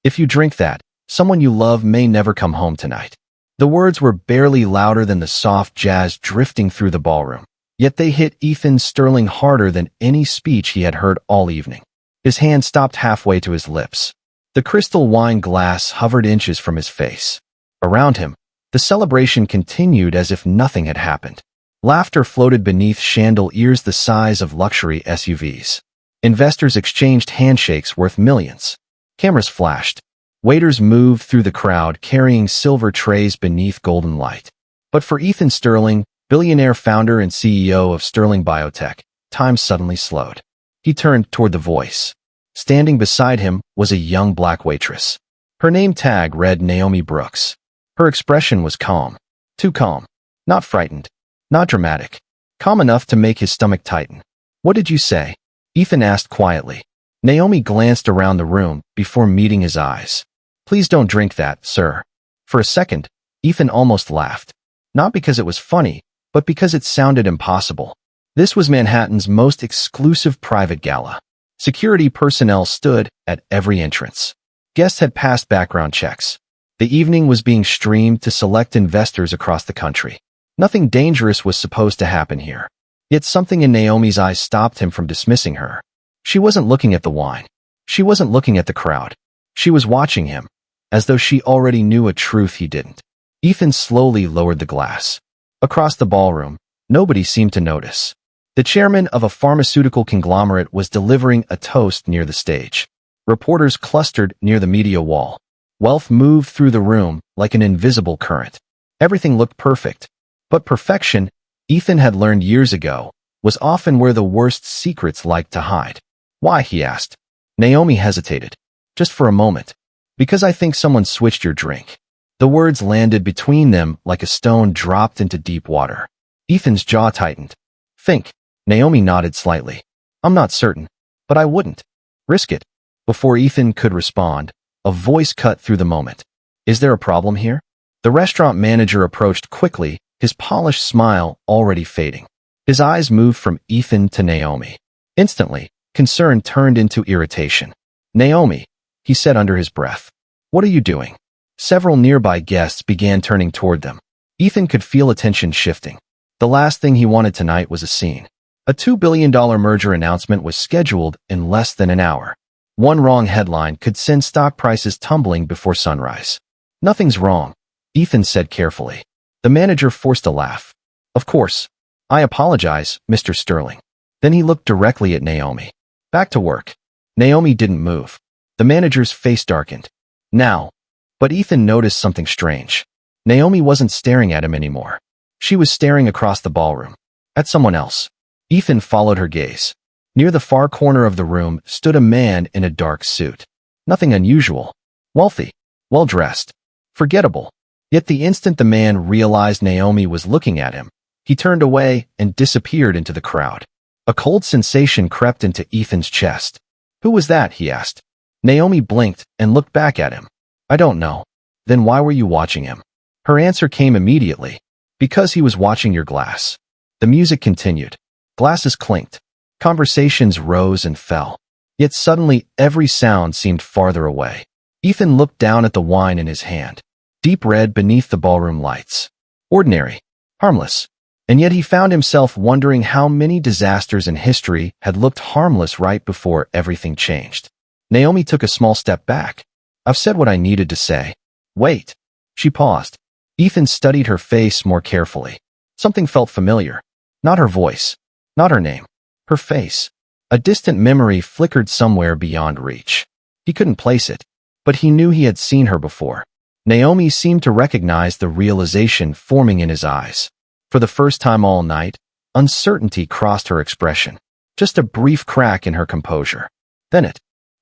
If you drink that, someone you love may never come home tonight. The words were barely louder than the soft jazz drifting through the ballroom, yet they hit Ethan Sterling harder than any speech he had heard all evening. His hand stopped halfway to his lips. The crystal wine glass hovered inches from his face. Around him, the celebration continued as if nothing had happened. Laughter floated beneath chandeliers the size of luxury SUVs. Investors exchanged handshakes worth millions. Cameras flashed. Waiters moved through the crowd carrying silver trays beneath golden light. But for Ethan Sterling, billionaire founder and CEO of Sterling Biotech, time suddenly slowed. He turned toward the voice. Standing beside him was a young black waitress. Her name tag read Naomi Brooks. Her expression was calm. Too calm. Not frightened. Not dramatic. Calm enough to make his stomach tighten. "What did you say?" Ethan asked quietly. Naomi glanced around the room before meeting his eyes. "Please don't drink that, sir." For a second, Ethan almost laughed. Not because it was funny, but because it sounded impossible. This was Manhattan's most exclusive private gala. Security personnel stood at every entrance. Guests had passed background checks. The evening was being streamed to select investors across the country. Nothing dangerous was supposed to happen here. Yet something in Naomi's eyes stopped him from dismissing her. She wasn't looking at the wine. She wasn't looking at the crowd. She was watching him, as though she already knew a truth he didn't. Ethan slowly lowered the glass. Across the ballroom, nobody seemed to notice. The chairman of a pharmaceutical conglomerate was delivering a toast near the stage. Reporters clustered near the media wall. Wealth moved through the room like an invisible current. Everything looked perfect. But perfection, Ethan had learned years ago, was often where the worst secrets liked to hide. "Why?" he asked. Naomi hesitated. "Just for a moment. Because I think someone switched your drink." The words landed between them like a stone dropped into deep water. Ethan's jaw tightened. "Think." Naomi nodded slightly. "I'm not certain, but I wouldn't risk it." Before Ethan could respond, a voice cut through the moment. "Is there a problem here?" The restaurant manager approached quickly, his polished smile already fading. His eyes moved from Ethan to Naomi. Instantly, concern turned into irritation. "Naomi," he said under his breath. "What are you doing?" Several nearby guests began turning toward them. Ethan could feel attention shifting. The last thing he wanted tonight was a scene. A $2 billion merger announcement was scheduled in less than an hour. One wrong headline could send stock prices tumbling before sunrise. "Nothing's wrong," Ethan said carefully. The manager forced a laugh. "Of course. I apologize, Mr. Sterling." Then he looked directly at Naomi. "Back to work." Naomi didn't move. The manager's face darkened. "Now." But Ethan noticed something strange. Naomi wasn't staring at him anymore. She was staring across the ballroom. At someone else. Ethan followed her gaze. Near the far corner of the room stood a man in a dark suit. Nothing unusual. Wealthy. Well-dressed. Forgettable. Yet the instant the man realized Naomi was looking at him, he turned away and disappeared into the crowd. A cold sensation crept into Ethan's chest. "Who was that?" he asked. Naomi blinked and looked back at him. "I don't know." "Then why were you watching him?" Her answer came immediately. "Because he was watching your glass." The music continued. Glasses clinked. Conversations rose and fell. Yet suddenly every sound seemed farther away. Ethan looked down at the wine in his hand. Deep red beneath the ballroom lights. Ordinary. Harmless. And yet he found himself wondering how many disasters in history had looked harmless right before everything changed. Naomi took a small step back. "I've said what I needed to say." "Wait." She paused. Ethan studied her face more carefully. Something felt familiar. Not her voice. Not her name. Her face. A distant memory flickered somewhere beyond reach. He couldn't place it, but he knew he had seen her before. Naomi seemed to recognize the realization forming in his eyes. For the first time all night, uncertainty crossed her expression. Just a brief crack in her composure. Then it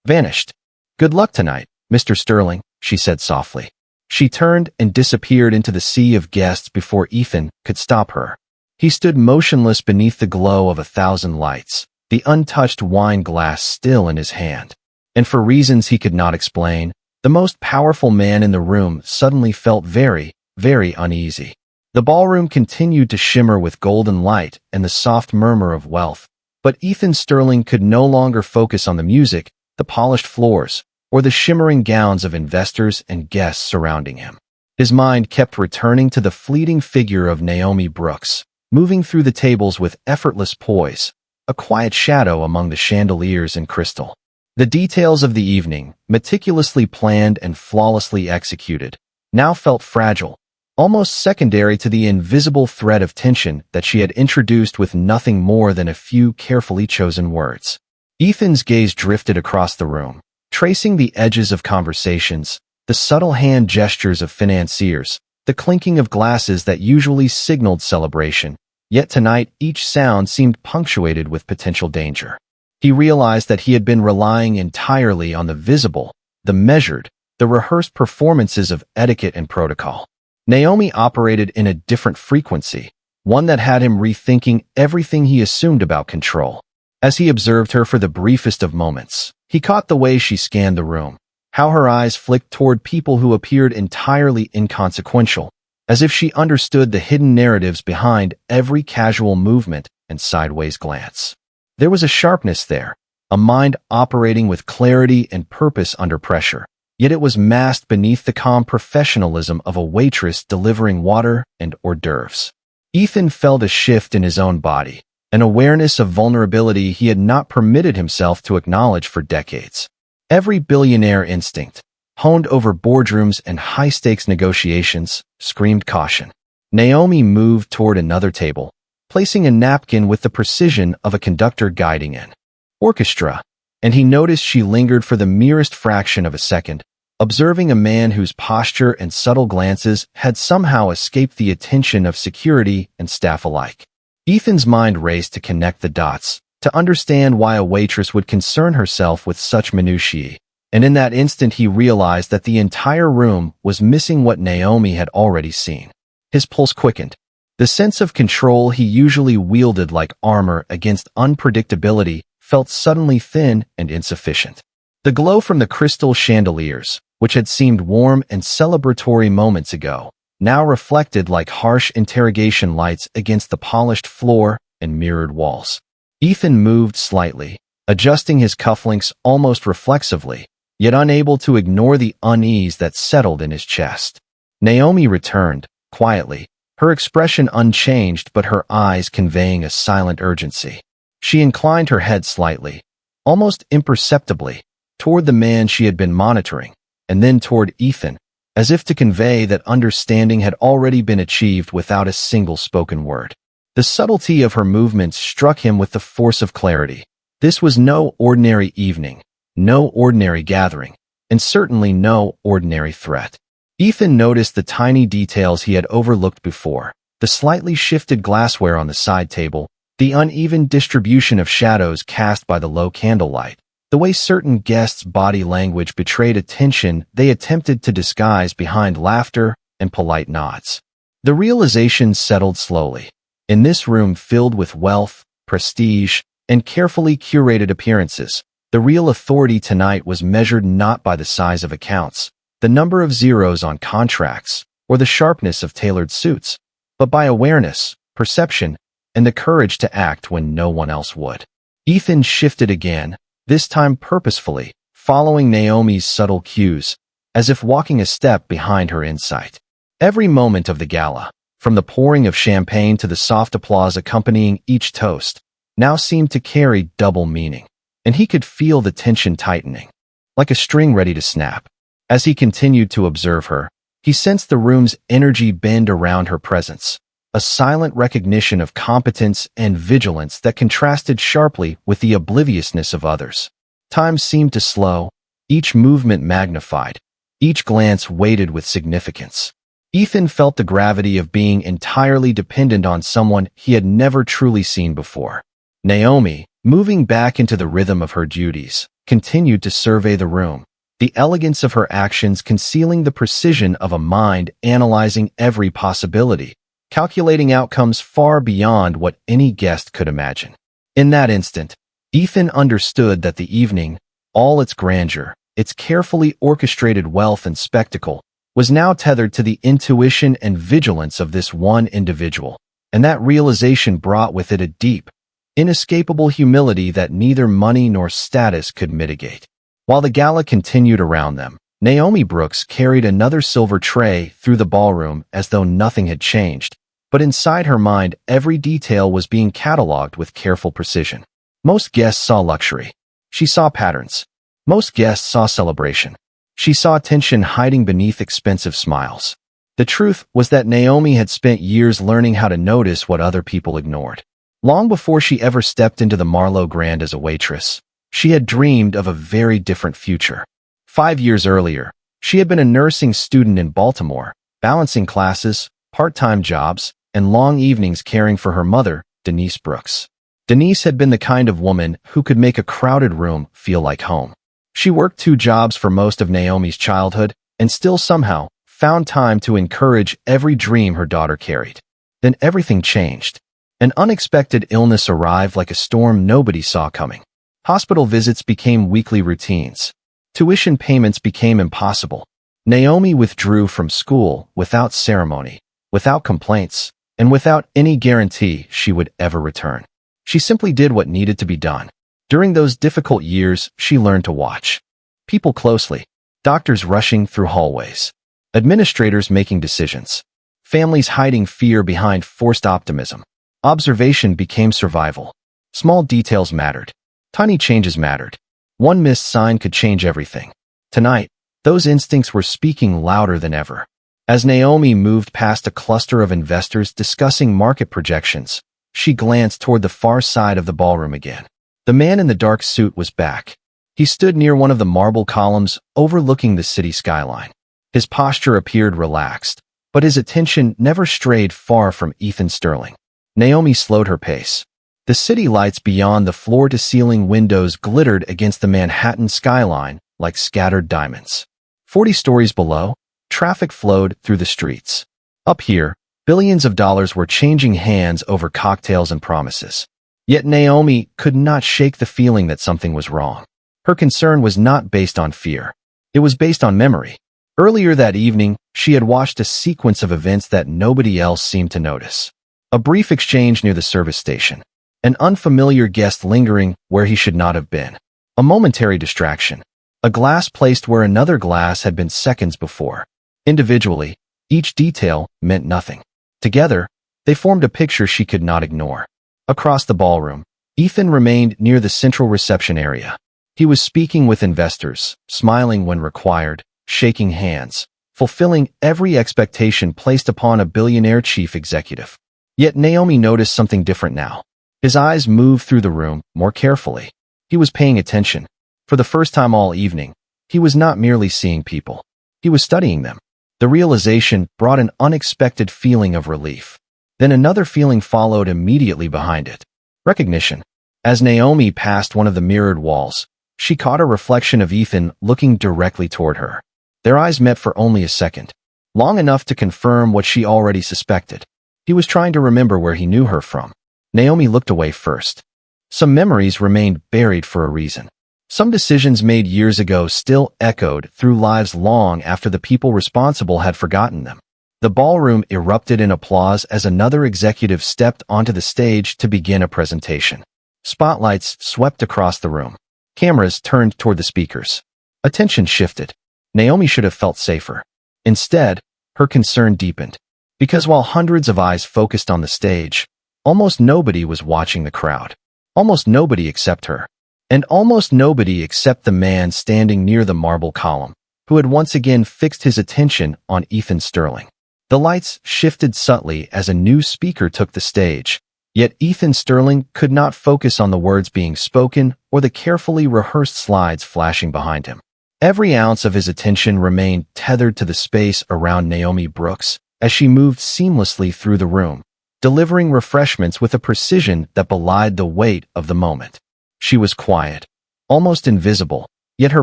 vanished. "Good luck tonight, Mr. Sterling," she said softly. She turned and disappeared into the sea of guests before Ethan could stop her. He stood motionless beneath the glow of 1,000 lights, the untouched wine glass still in his hand. And for reasons he could not explain, the most powerful man in the room suddenly felt very, very uneasy. The ballroom continued to shimmer with golden light and the soft murmur of wealth, but Ethan Sterling could no longer focus on the music, the polished floors, or the shimmering gowns of investors and guests surrounding him. His mind kept returning to the fleeting figure of Naomi Brooks, moving through the tables with effortless poise, a quiet shadow among the chandeliers and crystal. The details of the evening, meticulously planned and flawlessly executed, now felt fragile, almost secondary to the invisible thread of tension that she had introduced with nothing more than a few carefully chosen words. Ethan's gaze drifted across the room, tracing the edges of conversations, the subtle hand gestures of financiers, the clinking of glasses that usually signaled celebration, yet tonight each sound seemed punctuated with potential danger. He realized that he had been relying entirely on the visible, the measured, the rehearsed performances of etiquette and protocol. Naomi operated in a different frequency, one that had him rethinking everything he assumed about control. As he observed her for the briefest of moments, he caught the way she scanned the room, how her eyes flicked toward people who appeared entirely inconsequential, as if she understood the hidden narratives behind every casual movement and sideways glance. There was a sharpness there, a mind operating with clarity and purpose under pressure, yet it was masked beneath the calm professionalism of a waitress delivering water and hors d'oeuvres. Ethan felt a shift in his own body, an awareness of vulnerability he had not permitted himself to acknowledge for decades. Every billionaire instinct, honed over boardrooms and high-stakes negotiations, screamed caution. Naomi moved toward another table, placing a napkin with the precision of a conductor guiding an orchestra, and he noticed she lingered for the merest fraction of a second, observing a man whose posture and subtle glances had somehow escaped the attention of security and staff alike. Ethan's mind raced to connect the dots, to understand why a waitress would concern herself with such minutiae, and in that instant he realized that the entire room was missing what Naomi had already seen. His pulse quickened. The sense of control he usually wielded like armor against unpredictability felt suddenly thin and insufficient. The glow from the crystal chandeliers, which had seemed warm and celebratory moments ago, now reflected like harsh interrogation lights against the polished floor and mirrored walls. Ethan moved slightly, adjusting his cufflinks almost reflexively, yet unable to ignore the unease that settled in his chest. Naomi returned, quietly, her expression unchanged but her eyes conveying a silent urgency. She inclined her head slightly, almost imperceptibly, toward the man she had been monitoring, and then toward Ethan, as if to convey that understanding had already been achieved without a single spoken word. The subtlety of her movements struck him with the force of clarity. This was no ordinary evening, no ordinary gathering, and certainly no ordinary threat. Ethan noticed the tiny details he had overlooked before, the slightly shifted glassware on the side table, the uneven distribution of shadows cast by the low candlelight, the way certain guests' body language betrayed a tension they attempted to disguise behind laughter and polite nods. The realization settled slowly. In this room filled with wealth, prestige, and carefully curated appearances, the real authority tonight was measured not by the size of accounts, the number of zeros on contracts, or the sharpness of tailored suits, but by awareness, perception, and the courage to act when no one else would. Ethan shifted again, this time purposefully, following Naomi's subtle cues, as if walking a step behind her insight. Every moment of the gala, from the pouring of champagne to the soft applause accompanying each toast, now seemed to carry double meaning, and he could feel the tension tightening, like a string ready to snap. As he continued to observe her, he sensed the room's energy bend around her presence, a silent recognition of competence and vigilance that contrasted sharply with the obliviousness of others. Time seemed to slow, each movement magnified, each glance weighted with significance. Ethan felt the gravity of being entirely dependent on someone he had never truly seen before. Naomi, moving back into the rhythm of her duties, continued to survey the room, the elegance of her actions concealing the precision of a mind analyzing every possibility, calculating outcomes far beyond what any guest could imagine. In that instant, Ethan understood that the evening, all its grandeur, its carefully orchestrated wealth and spectacle, was now tethered to the intuition and vigilance of this one individual, and that realization brought with it a deep, inescapable humility that neither money nor status could mitigate. While the gala continued around them, Naomi Brooks carried another silver tray through the ballroom as though nothing had changed, but inside her mind every detail was being catalogued with careful precision. Most guests saw luxury. She saw patterns. Most guests saw celebration. She saw tension hiding beneath expensive smiles. The truth was that Naomi had spent years learning how to notice what other people ignored. Long before she ever stepped into the Marlowe Grand as a waitress, she had dreamed of a very different future. 5 years earlier, she had been a nursing student in Baltimore, balancing classes, part-time jobs, and long evenings caring for her mother, Denise Brooks. Denise had been the kind of woman who could make a crowded room feel like home. She worked 2 jobs for most of Naomi's childhood and still somehow found time to encourage every dream her daughter carried. Then everything changed. An unexpected illness arrived like a storm nobody saw coming. Hospital visits became weekly routines. Tuition payments became impossible. Naomi withdrew from school without ceremony, without complaints, and without any guarantee she would ever return. She simply did what needed to be done. During those difficult years, she learned to watch people closely, doctors rushing through hallways, administrators making decisions, families hiding fear behind forced optimism. Observation became survival. Small details mattered. Tiny changes mattered. One missed sign could change everything. Tonight, those instincts were speaking louder than ever. As Naomi moved past a cluster of investors discussing market projections, she glanced toward the far side of the ballroom again. The man in the dark suit was back. He stood near one of the marble columns overlooking the city skyline. His posture appeared relaxed, but his attention never strayed far from Ethan Sterling. Naomi slowed her pace. The city lights beyond the floor-to-ceiling windows glittered against the Manhattan skyline like scattered diamonds. 40 stories below, traffic flowed through the streets. Up here, billions of dollars were changing hands over cocktails and promises. Yet Naomi could not shake the feeling that something was wrong. Her concern was not based on fear. It was based on memory. Earlier that evening, she had watched a sequence of events that nobody else seemed to notice. A brief exchange near the service station. An unfamiliar guest lingering where he should not have been. A momentary distraction. A glass placed where another glass had been seconds before. Individually, each detail meant nothing. Together, they formed a picture she could not ignore. Across the ballroom, Ethan remained near the central reception area. He was speaking with investors, smiling when required, shaking hands, fulfilling every expectation placed upon a billionaire chief executive. Yet Naomi noticed something different now. His eyes moved through the room more carefully. He was paying attention. For the first time all evening, he was not merely seeing people. He was studying them. The realization brought an unexpected feeling of relief. Then another feeling followed immediately behind it. Recognition. As Naomi passed one of the mirrored walls, she caught a reflection of Ethan looking directly toward her. Their eyes met for only a second, long enough to confirm what she already suspected. He was trying to remember where he knew her from. Naomi looked away first. Some memories remained buried for a reason. Some decisions made years ago still echoed through lives long after the people responsible had forgotten them. The ballroom erupted in applause as another executive stepped onto the stage to begin a presentation. Spotlights swept across the room. Cameras turned toward the speakers. Attention shifted. Naomi should have felt safer. Instead, her concern deepened. Because while hundreds of eyes focused on the stage, almost nobody was watching the crowd. Almost nobody except her. And almost nobody except the man standing near the marble column, who had once again fixed his attention on Ethan Sterling. The lights shifted subtly as a new speaker took the stage, yet Ethan Sterling could not focus on the words being spoken or the carefully rehearsed slides flashing behind him. Every ounce of his attention remained tethered to the space around Naomi Brooks as she moved seamlessly through the room, delivering refreshments with a precision that belied the weight of the moment. She was quiet, almost invisible, yet her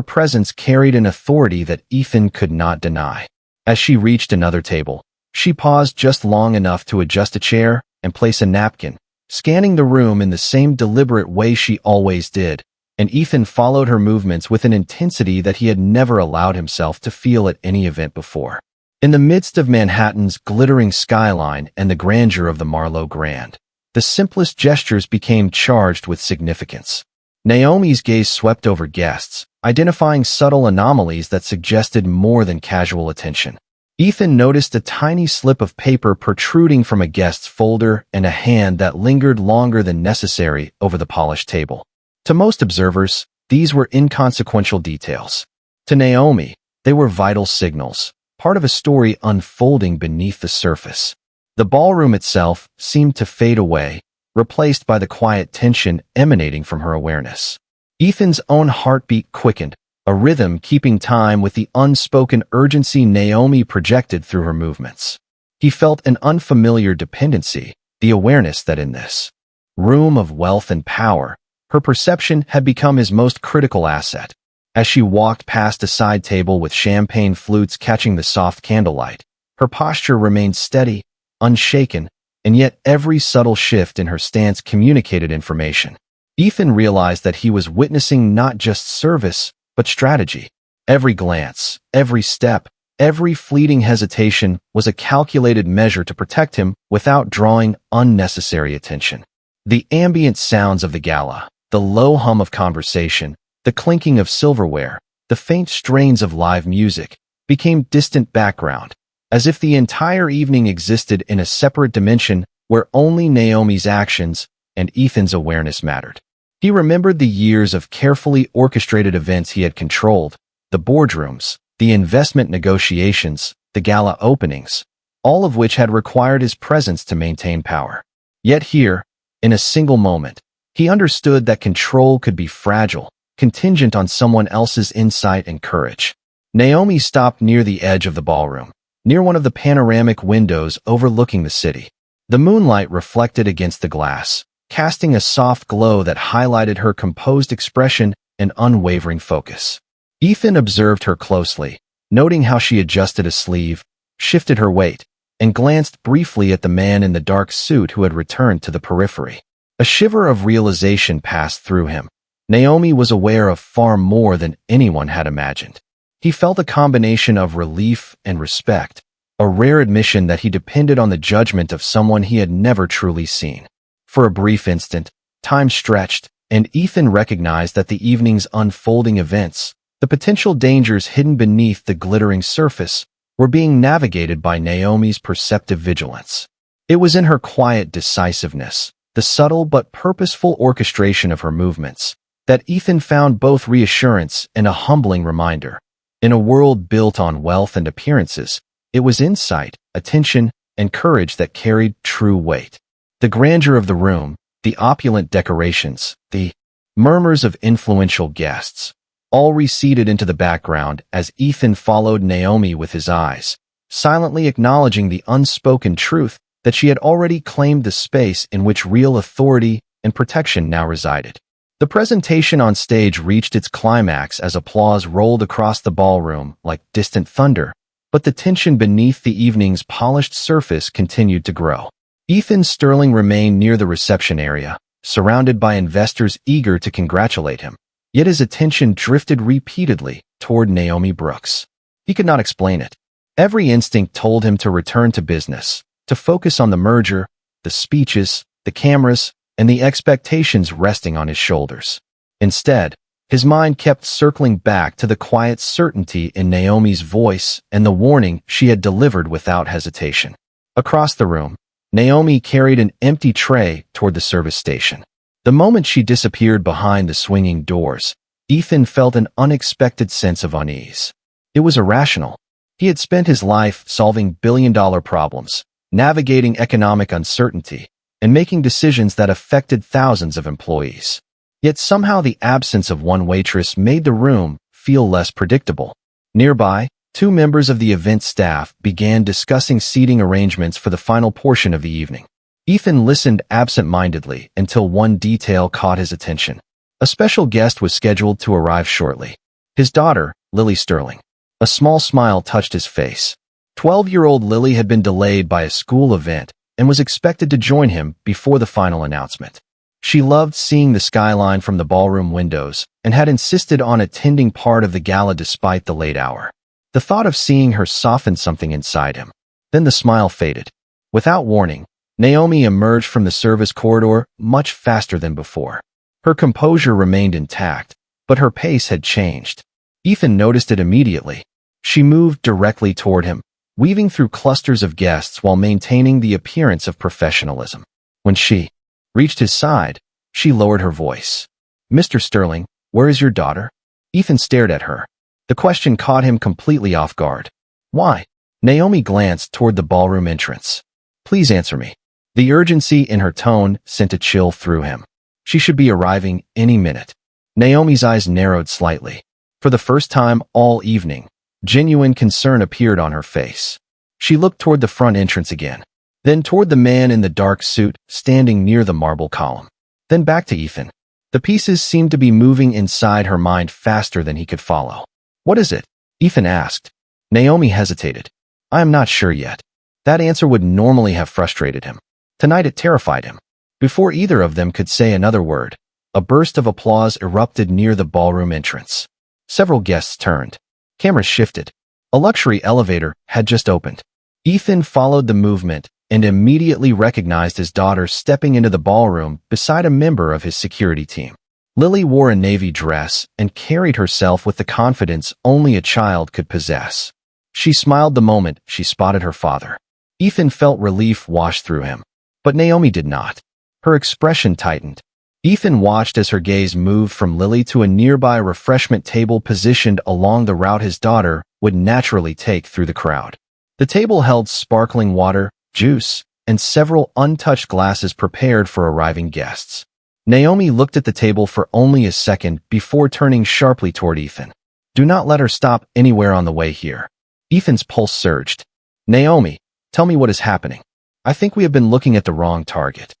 presence carried an authority that Ethan could not deny. As she reached another table, she paused just long enough to adjust a chair and place a napkin, scanning the room in the same deliberate way she always did, and Ethan followed her movements with an intensity that he had never allowed himself to feel at any event before. In the midst of Manhattan's glittering skyline and the grandeur of the Marlowe Grand, the simplest gestures became charged with significance. Naomi's gaze swept over guests, identifying subtle anomalies that suggested more than casual attention. Ethan noticed a tiny slip of paper protruding from a guest's folder and a hand that lingered longer than necessary over the polished table. To most observers, these were inconsequential details. To Naomi, they were vital signals, part of a story unfolding beneath the surface. The ballroom itself seemed to fade away, replaced by the quiet tension emanating from her awareness. Ethan's own heartbeat quickened, a rhythm keeping time with the unspoken urgency Naomi projected through her movements. He felt an unfamiliar dependency, the awareness that in this room of wealth and power, her perception had become his most critical asset. As she walked past a side table with champagne flutes catching the soft candlelight, her posture remained steady, unshaken, and yet every subtle shift in her stance communicated information. Ethan realized that he was witnessing not just service, but strategy. Every glance, every step, every fleeting hesitation was a calculated measure to protect him without drawing unnecessary attention. The ambient sounds of the gala, the low hum of conversation, the clinking of silverware, the faint strains of live music, became distant background, as if the entire evening existed in a separate dimension where only Naomi's actions and Ethan's awareness mattered. He remembered the years of carefully orchestrated events he had controlled, the boardrooms, the investment negotiations, the gala openings, all of which had required his presence to maintain power. Yet here, in a single moment, he understood that control could be fragile, contingent on someone else's insight and courage. Naomi stopped near the edge of the ballroom, near one of the panoramic windows overlooking the city. The moonlight reflected against the glass, casting a soft glow that highlighted her composed expression and unwavering focus. Ethan observed her closely, noting how she adjusted a sleeve, shifted her weight, and glanced briefly at the man in the dark suit who had returned to the periphery. A shiver of realization passed through him. Naomi was aware of far more than anyone had imagined. He felt a combination of relief and respect, a rare admission that he depended on the judgment of someone he had never truly seen. For a brief instant, time stretched, and Ethan recognized that the evening's unfolding events, the potential dangers hidden beneath the glittering surface, were being navigated by Naomi's perceptive vigilance. It was in her quiet decisiveness, the subtle but purposeful orchestration of her movements, that Ethan found both reassurance and a humbling reminder. In a world built on wealth and appearances, it was insight, attention, and courage that carried true weight. The grandeur of the room, the opulent decorations, the murmurs of influential guests, all receded into the background as Ethan followed Naomi with his eyes, silently acknowledging the unspoken truth that she had already claimed the space in which real authority and protection now resided. The presentation on stage reached its climax as applause rolled across the ballroom like distant thunder, but the tension beneath the evening's polished surface continued to grow. Ethan Sterling remained near the reception area, surrounded by investors eager to congratulate him, yet his attention drifted repeatedly toward Naomi Brooks. He could not explain it. Every instinct told him to return to business, to focus on the merger, the speeches, the cameras, and the expectations resting on his shoulders. Instead, his mind kept circling back to the quiet certainty in Naomi's voice and the warning she had delivered without hesitation. Across the room, Naomi carried an empty tray toward the service station. The moment she disappeared behind the swinging doors, Ethan felt an unexpected sense of unease. It was irrational. He had spent his life solving billion-dollar problems, navigating economic uncertainty, and making decisions that affected thousands of employees. Yet somehow the absence of one waitress made the room feel less predictable. Nearby, two members of the event staff began discussing seating arrangements for the final portion of the evening. Ethan listened absent-mindedly until one detail caught his attention. A special guest was scheduled to arrive shortly. His daughter, Lily Sterling. A small smile touched his face. 12-year-old Lily had been delayed by a school event and was expected to join him before the final announcement. She loved seeing the skyline from the ballroom windows and had insisted on attending part of the gala despite the late hour. The thought of seeing her softened something inside him. Then the smile faded. Without warning, Naomi emerged from the service corridor much faster than before. Her composure remained intact, but her pace had changed. Ethan noticed it immediately. She moved directly toward him, weaving through clusters of guests while maintaining the appearance of professionalism. When she reached his side, she lowered her voice. "Mr. Sterling, where is your daughter?" Ethan stared at her. The question caught him completely off guard. "Why?" Naomi glanced toward the ballroom entrance. "Please answer me." The urgency in her tone sent a chill through him. She should be arriving any minute. Naomi's eyes narrowed slightly. For the first time all evening, genuine concern appeared on her face. She looked toward the front entrance again, then toward the man in the dark suit standing near the marble column, then back to Ethan. The pieces seemed to be moving inside her mind faster than he could follow. "What is it?" Ethan asked. Naomi hesitated. "I am not sure yet." That answer would normally have frustrated him. Tonight it terrified him. Before either of them could say another word, a burst of applause erupted near the ballroom entrance. Several guests turned. Cameras shifted. A luxury elevator had just opened. Ethan followed the movement and immediately recognized his daughter stepping into the ballroom beside a member of his security team. Lily wore a navy dress and carried herself with the confidence only a child could possess. She smiled the moment she spotted her father. Ethan felt relief wash through him, but Naomi did not. Her expression tightened. Ethan watched as her gaze moved from Lily to a nearby refreshment table positioned along the route his daughter would naturally take through the crowd. The table held sparkling water, juice, and several untouched glasses prepared for arriving guests. Naomi looked at the table for only a second before turning sharply toward Ethan. "Do not let her stop anywhere on the way here." Ethan's pulse surged. "Naomi, tell me what is happening. I think we have been looking at the wrong target."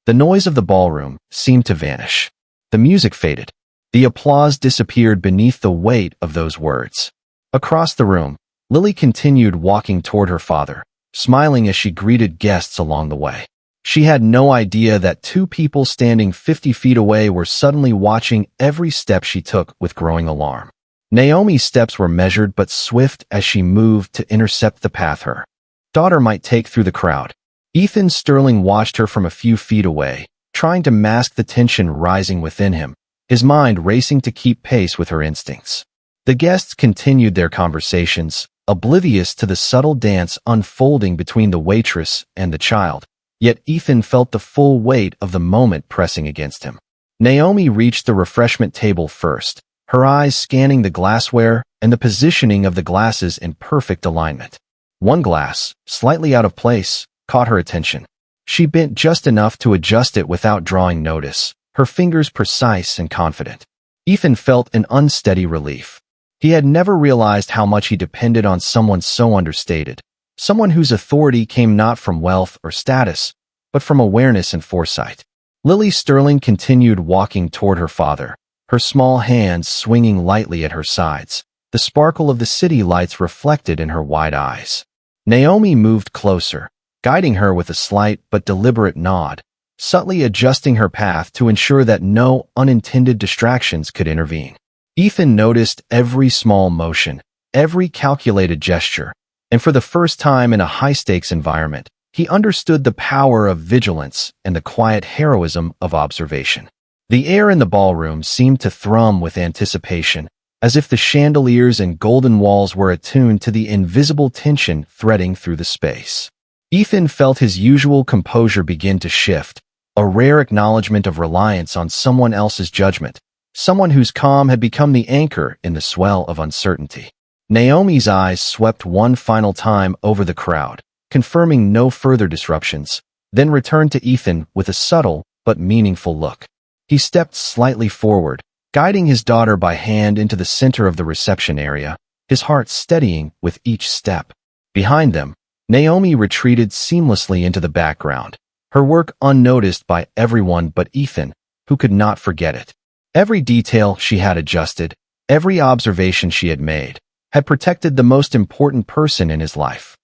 The noise of the ballroom seemed to vanish. The music faded. The applause disappeared beneath the weight of those words. Across the room, Lily continued walking toward her father, smiling as she greeted guests along the way. She had no idea that two people standing 50 feet away were suddenly watching every step she took with growing alarm. Naomi's steps were measured but swift as she moved to intercept the path her daughter might take through the crowd. Ethan Sterling watched her from a few feet away, trying to mask the tension rising within him, his mind racing to keep pace with her instincts. The guests continued their conversations, oblivious to the subtle dance unfolding between the waitress and the child, yet Ethan felt the full weight of the moment pressing against him. Naomi reached the refreshment table first, her eyes scanning the glassware and the positioning of the glasses in perfect alignment. One glass, slightly out of place, caught her attention. She bent just enough to adjust it without drawing notice, her fingers precise and confident. Ethan felt an unsteady relief. He had never realized how much he depended on someone so understated, someone whose authority came not from wealth or status, but from awareness and foresight. Lily Sterling continued walking toward her father, her small hands swinging lightly at her sides, the sparkle of the city lights reflected in her wide eyes. Naomi moved closer, guiding her with a slight but deliberate nod, subtly adjusting her path to ensure that no unintended distractions could intervene. Ethan noticed every small motion, every calculated gesture, and for the first time in a high-stakes environment, he understood the power of vigilance and the quiet heroism of observation. The air in the ballroom seemed to thrum with anticipation, as if the chandeliers and golden walls were attuned to the invisible tension threading through the space. Ethan felt his usual composure begin to shift, a rare acknowledgement of reliance on someone else's judgment, someone whose calm had become the anchor in the swell of uncertainty. Naomi's eyes swept one final time over the crowd, confirming no further disruptions, then returned to Ethan with a subtle but meaningful look. He stepped slightly forward, guiding his daughter by hand into the center of the reception area, his heart steadying with each step. Behind them, Naomi retreated seamlessly into the background, her work unnoticed by everyone but Ethan, who could not forget it. Every detail she had adjusted, every observation she had made, had protected the most important person in his life.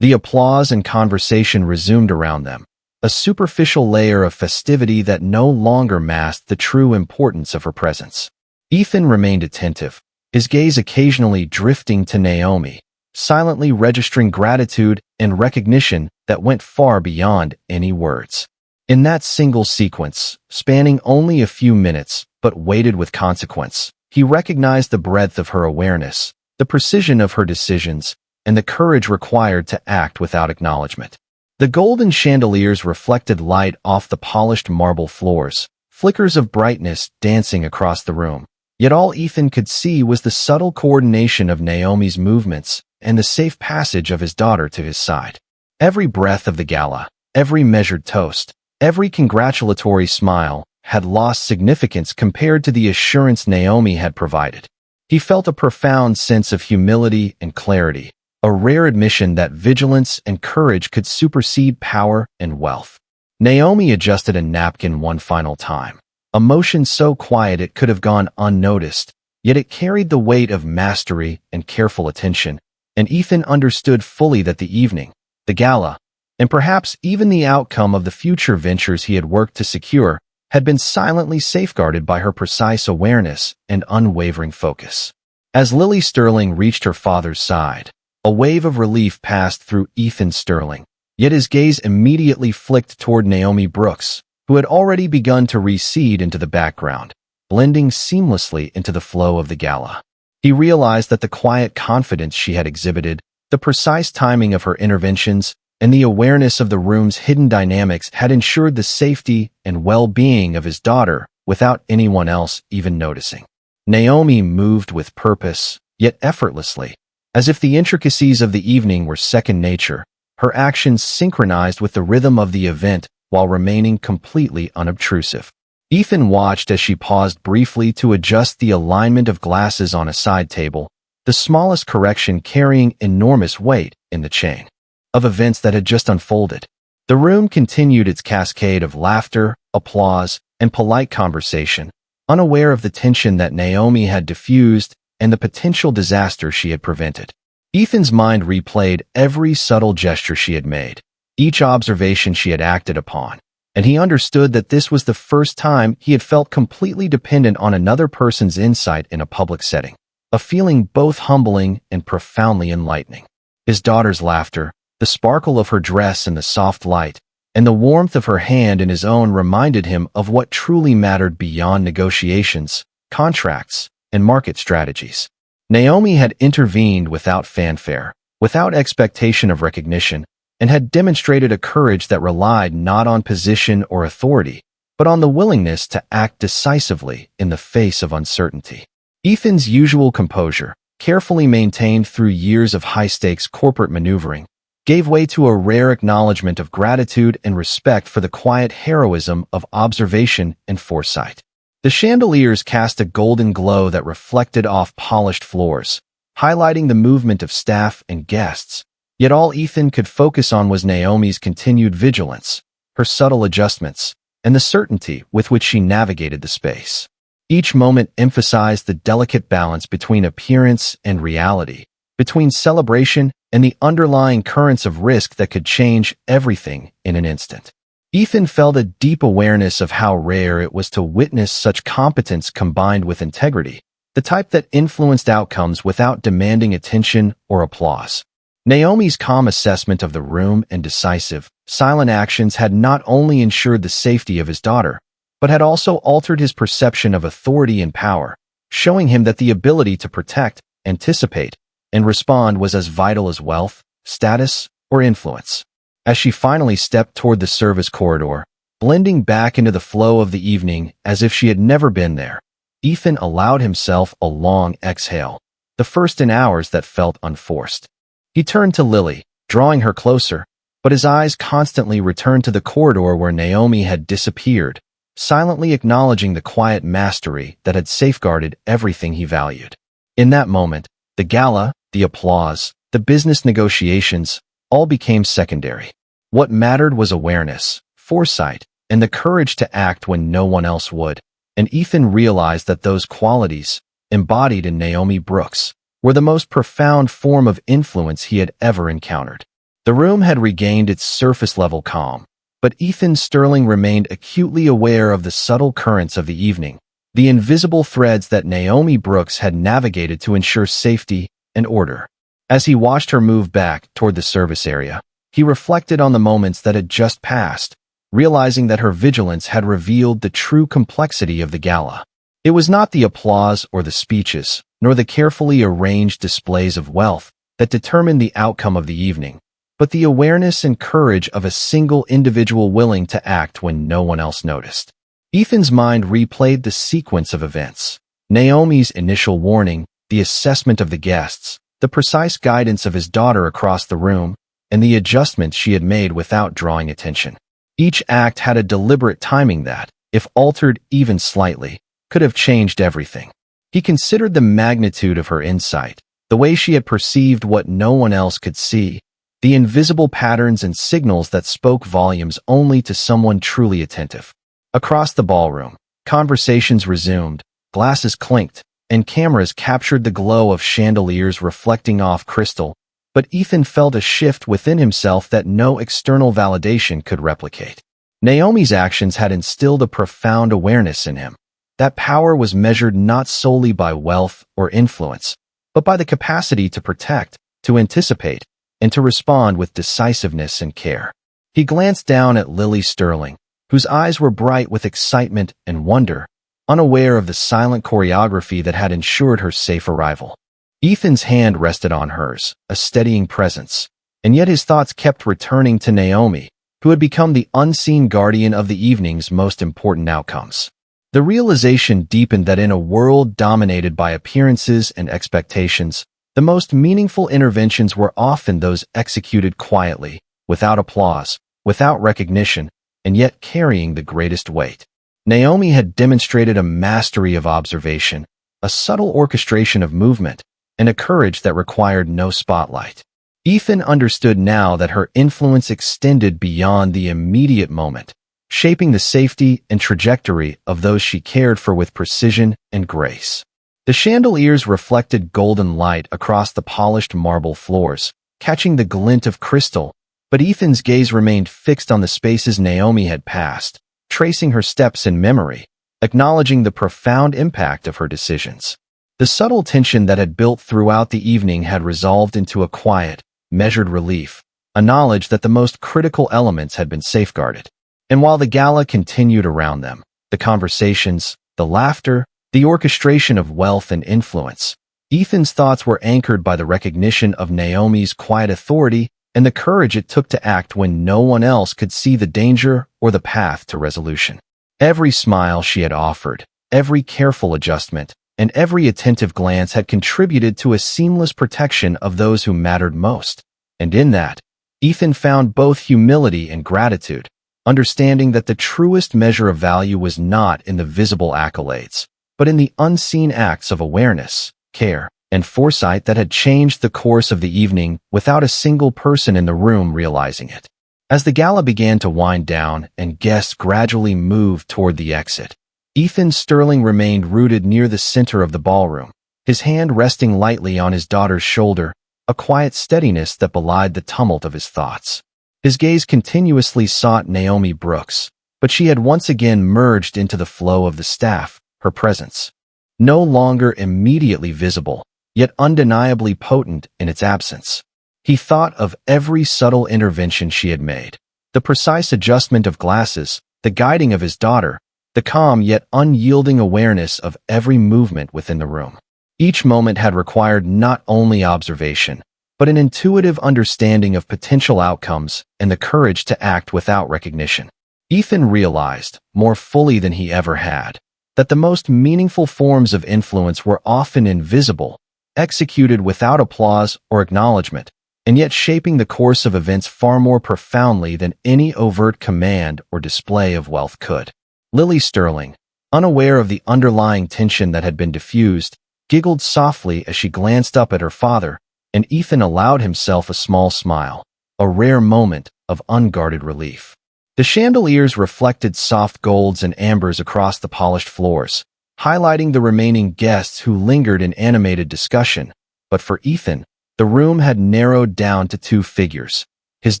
The applause and conversation resumed around them, a superficial layer of festivity that no longer masked the true importance of her presence. Ethan remained attentive, his gaze occasionally drifting to Naomi, silently registering gratitude and recognition that went far beyond any words. In that single sequence, spanning only a few minutes, but weighted with consequence, he recognized the breadth of her awareness, the precision of her decisions, and the courage required to act without acknowledgement. The golden chandeliers reflected light off the polished marble floors, flickers of brightness dancing across the room. Yet all Ethan could see was the subtle coordination of Naomi's movements and the safe passage of his daughter to his side. Every breath of the gala, every measured toast, every congratulatory smile had lost significance compared to the assurance Naomi had provided. He felt a profound sense of humility and clarity, a rare admission that vigilance and courage could supersede power and wealth. Naomi adjusted a napkin one final time, a motion so quiet it could have gone unnoticed, yet it carried the weight of mastery and careful attention, and Ethan understood fully that the evening, the gala, and perhaps even the outcome of the future ventures he had worked to secure, had been silently safeguarded by her precise awareness and unwavering focus. As Lily Sterling reached her father's side, a wave of relief passed through Ethan Sterling, yet his gaze immediately flicked toward Naomi Brooks, who had already begun to recede into the background, blending seamlessly into the flow of the gala. He realized that the quiet confidence she had exhibited, the precise timing of her interventions, and the awareness of the room's hidden dynamics had ensured the safety and well-being of his daughter without anyone else even noticing. Naomi moved with purpose, yet effortlessly, as if the intricacies of the evening were second nature, her actions synchronized with the rhythm of the event while remaining completely unobtrusive. Ethan watched as she paused briefly to adjust the alignment of glasses on a side table, the smallest correction carrying enormous weight in the chain of events that had just unfolded. The room continued its cascade of laughter, applause, and polite conversation, unaware of the tension that Naomi had diffused and the potential disaster she had prevented. Ethan's mind replayed every subtle gesture she had made, each observation she had acted upon, and he understood that this was the first time he had felt completely dependent on another person's insight in a public setting, a feeling both humbling and profoundly enlightening. His daughter's laughter, the sparkle of her dress in the soft light, and the warmth of her hand in his own reminded him of what truly mattered beyond negotiations, contracts, and market strategies. Naomi had intervened without fanfare, without expectation of recognition, and had demonstrated a courage that relied not on position or authority, but on the willingness to act decisively in the face of uncertainty. Ethan's usual composure, carefully maintained through years of high-stakes corporate maneuvering, gave way to a rare acknowledgement of gratitude and respect for the quiet heroism of observation and foresight. The chandeliers cast a golden glow that reflected off polished floors, highlighting the movement of staff and guests. Yet all Ethan could focus on was Naomi's continued vigilance, her subtle adjustments, and the certainty with which she navigated the space. Each moment emphasized the delicate balance between appearance and reality, between celebration and the underlying currents of risk that could change everything in an instant. Ethan felt a deep awareness of how rare it was to witness such competence combined with integrity, the type that influenced outcomes without demanding attention or applause. Naomi's calm assessment of the room and decisive, silent actions had not only ensured the safety of his daughter, but had also altered his perception of authority and power, showing him that the ability to protect, anticipate, and respond was as vital as wealth, status, or influence. As she finally stepped toward the service corridor, blending back into the flow of the evening as if she had never been there, Ethan allowed himself a long exhale, the first in hours that felt unforced. He turned to Lily, drawing her closer, but his eyes constantly returned to the corridor where Naomi had disappeared, silently acknowledging the quiet mastery that had safeguarded everything he valued. In that moment, the gala, the applause, the business negotiations, all became secondary. What mattered was awareness, foresight, and the courage to act when no one else would, and Ethan realized that those qualities, embodied in Naomi Brooks, were the most profound form of influence he had ever encountered. The room had regained its surface-level calm, but Ethan Sterling remained acutely aware of the subtle currents of the evening, the invisible threads that Naomi Brooks had navigated to ensure safety and order. As he watched her move back toward the service area, he reflected on the moments that had just passed, realizing that her vigilance had revealed the true complexity of the gala. It was not the applause or the speeches, nor the carefully arranged displays of wealth that determined the outcome of the evening, but the awareness and courage of a single individual willing to act when no one else noticed. Ethan's mind replayed the sequence of events. Naomi's initial warning, the assessment of the guests, the precise guidance of his daughter across the room, and the adjustments she had made without drawing attention. Each act had a deliberate timing that, if altered even slightly, could have changed everything. He considered the magnitude of her insight, the way she had perceived what no one else could see, the invisible patterns and signals that spoke volumes only to someone truly attentive. Across the ballroom, conversations resumed, glasses clinked, and cameras captured the glow of chandeliers reflecting off crystal, but Ethan felt a shift within himself that no external validation could replicate. Naomi's actions had instilled a profound awareness in him. That power was measured not solely by wealth or influence, but by the capacity to protect, to anticipate, and to respond with decisiveness and care. He glanced down at Lily Sterling, whose eyes were bright with excitement and wonder, unaware of the silent choreography that had ensured her safe arrival. Ethan's hand rested on hers, a steadying presence, and yet his thoughts kept returning to Naomi, who had become the unseen guardian of the evening's most important outcomes. The realization deepened that in a world dominated by appearances and expectations, the most meaningful interventions were often those executed quietly, without applause, without recognition, and yet carrying the greatest weight. Naomi had demonstrated a mastery of observation, a subtle orchestration of movement, and a courage that required no spotlight. Ethan understood now that her influence extended beyond the immediate moment, shaping the safety and trajectory of those she cared for with precision and grace. The chandeliers reflected golden light across the polished marble floors, catching the glint of crystal, but Ethan's gaze remained fixed on the spaces Naomi had passed, tracing her steps in memory, acknowledging the profound impact of her decisions. The subtle tension that had built throughout the evening had resolved into a quiet, measured relief, a knowledge that the most critical elements had been safeguarded. And while the gala continued around them, the conversations, the laughter, the orchestration of wealth and influence, Ethan's thoughts were anchored by the recognition of Naomi's quiet authority and the courage it took to act when no one else could see the danger or the path to resolution. Every smile she had offered, every careful adjustment, and every attentive glance had contributed to a seamless protection of those who mattered most. And in that, Ethan found both humility and gratitude, understanding that the truest measure of value was not in the visible accolades, but in the unseen acts of awareness, care, and foresight that had changed the course of the evening without a single person in the room realizing it. As the gala began to wind down and guests gradually moved toward the exit, Ethan Sterling remained rooted near the center of the ballroom, his hand resting lightly on his daughter's shoulder, a quiet steadiness that belied the tumult of his thoughts. His gaze continuously sought Naomi Brooks, but she had once again merged into the flow of the staff, her presence no longer immediately visible, yet undeniably potent in its absence. He thought of every subtle intervention she had made, the precise adjustment of glasses, the guiding of his daughter, the calm yet unyielding awareness of every movement within the room. Each moment had required not only observation, but an intuitive understanding of potential outcomes and the courage to act without recognition. Ethan realized, more fully than he ever had, that the most meaningful forms of influence were often invisible, executed without applause or acknowledgement, and yet shaping the course of events far more profoundly than any overt command or display of wealth could. Lily Sterling, unaware of the underlying tension that had been diffused, giggled softly as she glanced up at her father, and Ethan allowed himself a small smile, a rare moment of unguarded relief. The chandeliers reflected soft golds and ambers across the polished floors, highlighting the remaining guests who lingered in animated discussion, but for Ethan, the room had narrowed down to two figures, his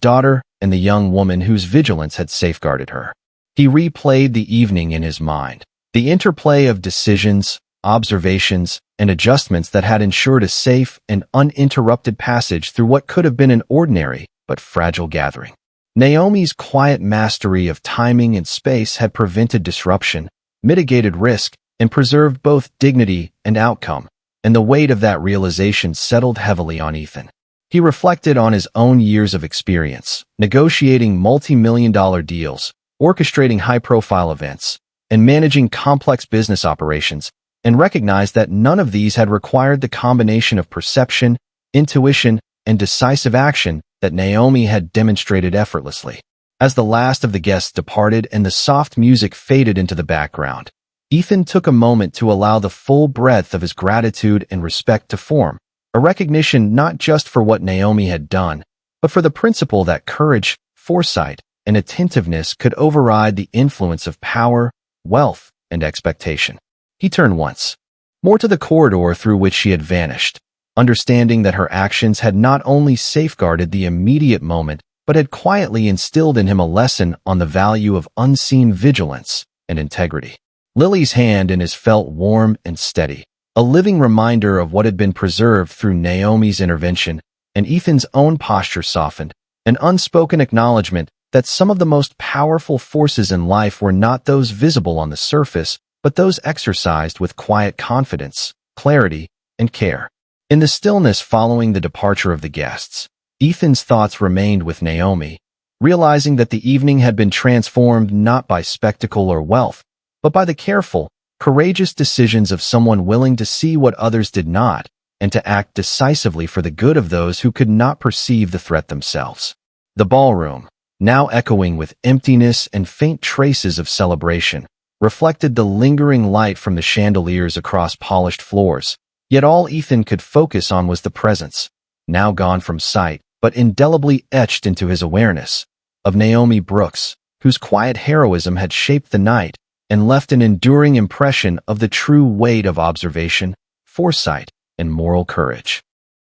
daughter and the young woman whose vigilance had safeguarded her. He replayed the evening in his mind, the interplay of decisions, observations, and adjustments that had ensured a safe and uninterrupted passage through what could have been an ordinary but fragile gathering. Naomi's quiet mastery of timing and space had prevented disruption, mitigated risk, and preserved both dignity and outcome, and the weight of that realization settled heavily on Ethan. He reflected on his own years of experience, negotiating multi-million-dollar deals, orchestrating high-profile events, and managing complex business operations, and recognized that none of these had required the combination of perception, intuition, and decisive action that Naomi had demonstrated effortlessly. As the last of the guests departed and the soft music faded into the background, Ethan took a moment to allow the full breadth of his gratitude and respect to form, a recognition not just for what Naomi had done, but for the principle that courage, foresight, and attentiveness could override the influence of power, wealth, and expectation. He turned once more to the corridor through which she had vanished, understanding that her actions had not only safeguarded the immediate moment, but had quietly instilled in him a lesson on the value of unseen vigilance and integrity. Lily's hand in his felt warm and steady, a living reminder of what had been preserved through Naomi's intervention, and Ethan's own posture softened, an unspoken acknowledgement that some of the most powerful forces in life were not those visible on the surface, but those exercised with quiet confidence, clarity, and care. In the stillness following the departure of the guests, Ethan's thoughts remained with Naomi, realizing that the evening had been transformed not by spectacle or wealth, but by the careful, courageous decisions of someone willing to see what others did not, and to act decisively for the good of those who could not perceive the threat themselves. The ballroom, now echoing with emptiness and faint traces of celebration, reflected the lingering light from the chandeliers across polished floors, yet all Ethan could focus on was the presence, now gone from sight, but indelibly etched into his awareness, of Naomi Brooks, whose quiet heroism had shaped the night and left an enduring impression of the true weight of observation, foresight, and moral courage.